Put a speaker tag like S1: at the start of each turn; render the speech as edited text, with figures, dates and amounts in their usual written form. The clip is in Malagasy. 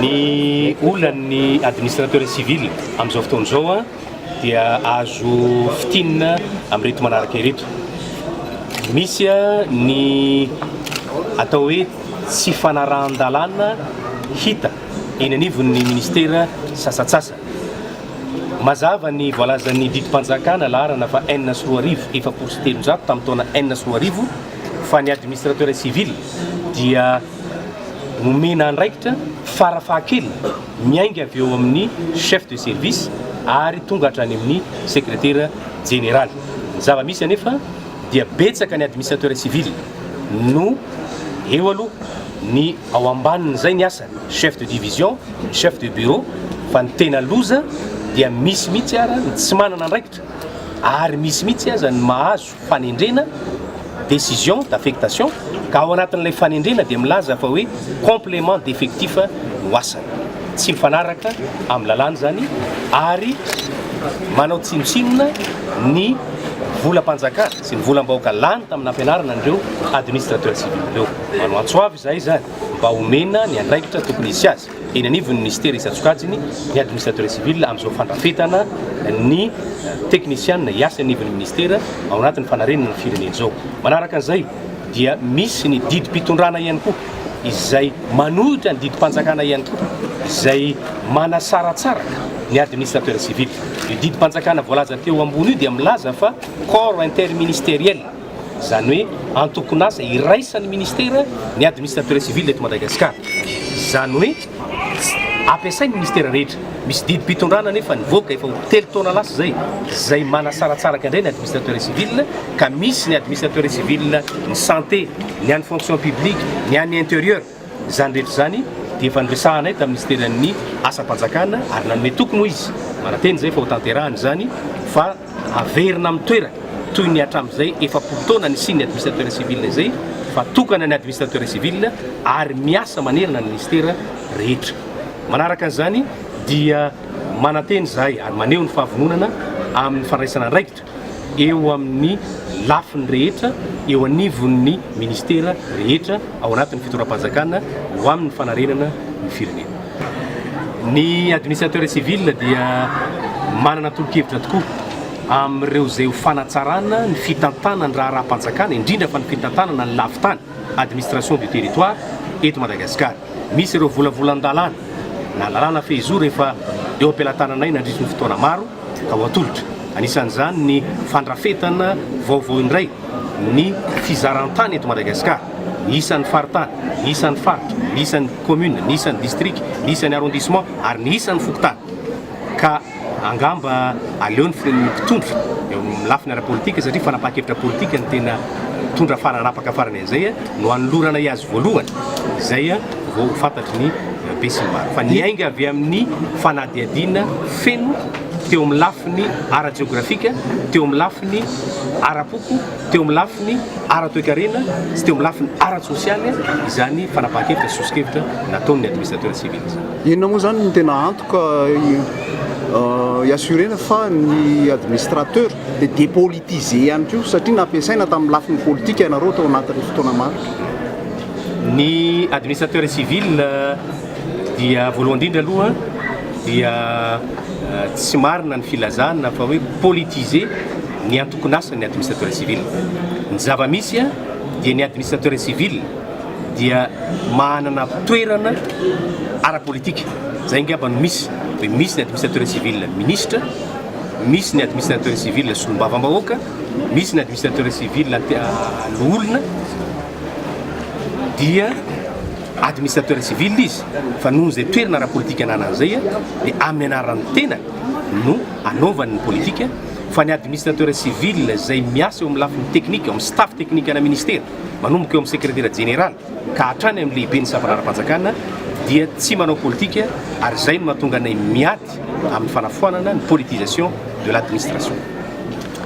S1: Ny olan'ny administrateur civil amin'izao fotoana izao dia azo fitinina amin'ireto manaraka ireto. Misy ny atao hoe tsy fanarahan-dalàna hita eny anivon'ny ministera sasatsasa. Mazava ny voalazan'ny didim-panjakana laharana fa 4,4 tamin'ny taona 4,4 fa ny administrateur civil dia nomena andraikitra farafahakely miainga avy eo amin'ny chef de service ary tonga hatrany amin'ny secrétaire général. Zava-misy anefa dia betsaka ny administrateur civil no eo aloha ny ao ambanin'izay ny asany chef de division, chef de bureau, fa ny tena loza dia misy mihitsy ara ny tsy manana andraikitra ary misy mihitsy aza ny mahazo fanendrena décision d'affectation ka ao anatin'ilay fanendrena dia milaza fa hoe complément d'effectif no asany, tsy mifanaraka amin'ny lalàna zany ary manao tsinotsinona ny volam-panjakana sy ny volam-bahoaka lany tamin'ny ampianarana andreo administrateur civil reo. Manao antsoavy zay zany mba homena ny andraikitra tokony hisy azy eny anivon'ny ministera isan-tsokajiny ny administrateur civil amin'izao fandrafetana ny technician hiasa anivon'ny ministera ao anatin'ny fanarenana ny firenena izao. Manaraka an'izay dia misy ny didim-pitondrana ihany koa izay manohitra ny didim-panjakana ihany koa izay manasaratsaraka ny administrateur civil. Io didim-panjakana voalaza teo ambony io dia milaza fa corps interministériel, zany hoe antokonasa iraisan'ny ministera ny administrateur civil eto Madagasikara. Zany hoe ampiasain'ny ministera rehetra. Misy didim-pitondrana nefa nivoaka efa telo taona lasa zay manasaratsaraka indray ny administrateur civil ka misy ny administrateur civil ny santé, ny an'ny fonction publique, ny an'ny intérieur. Zany rehetra zany dia efa niresahanay tamin'ny ministeran'ny asa-panjakana ary nanome tokony ho izy. Mananteny zay fa ho tanterahany zany fa averina amin'ny toerana toy ny hatramin'izay efapolo taona ny sy ny administrateur civil zay fa tokana ny administrateur civil ary miasa manerana ny ministera rehetra. Manaraka an'izany dia mananteny zahay ary maneho ny fahavononana amin'ny fandraisana andraikitra eo amin'ny lafiny rehetra eo anivon'ny ministera rehetra ao anatin'ny fitoram-panjakana ho amin'ny fanarenana ny firenena. Ny administrateur civil dia manana tolo-kevitra tokoa amin'ireo zay ho fanatsarana ny fitantanana ny raha-panjakana indrindra fa ny fitantanana ny lafitany administration du territoire eto Madagasikara. Misy ireo volavolan-dalàna na lalàna fehizo rehefa eo am-pelatananay nandritry ny fotoana maro ka ho atolotra. Anisan'izany ny fandrafetana vaovao indray ny fizarantany eto Madagasikara, ny isan'ny faritany, ny isan'ny faritra, ny isan'ny commune, ny isan'ny district, ny isan'ny arrondissement ary ny isan'ny fokontany. Ka angamba aleony mpitondra eo amin'ny lafiny ara-politika satria fanapahan-kevitra politika ny tena tondra fananapaka farany an'izay no anolorana azy voalohany. Izay vao fantatry ny be sy ny maro. Fa ny aingana avy amin'ny fanadihadiana feno teo amin'ny lafiny ara-geografika, teo amin'ny lafiny ara-poko, teo amin'ny lafiny ara-toekarena sy teo amin'ny lafiny ara-sosialy izany fanapahan-kevitra sy sosikevitra nataon'ny administrateur civil.
S2: Inona moa zany ny tena antoka assurena fa ny administrateur dia dépolitisé ihany koa satria nampiasaina tamin'ny lafiny politika ianareo tao anatin'ny fotoana maro.
S1: Ny administrateur civil dia voalohany indrindra aloha dia tsy marina ny filazana fa hoe politisé ny antokonasany administrateur civil. Ny zava-misy dia ny administrateur civil dia manana toerana ara-politika. Zay ngamba no misy ny administrateur civil ministre, misy ny administrateur civil solombavam-bahoaka, misy ny administrateur civil olona dia administrateur civil izy fa noho zay toerana ara-politika ananan'izay dia amin'ny anaran'ny tena no anaovany ny politika. Fa ny administrateur civil zay miasa eo amin'ny lafiny teknika, eo amin'ny staff teknika ana ministera manomboka eo amin'ny secrétaire général ka hatrany amin'ny lehibe ny safanara-panjakana dia tsy manao politika ary zay no mahatonga anay miady amin'ny fanafoanana ny politisation de l'administration.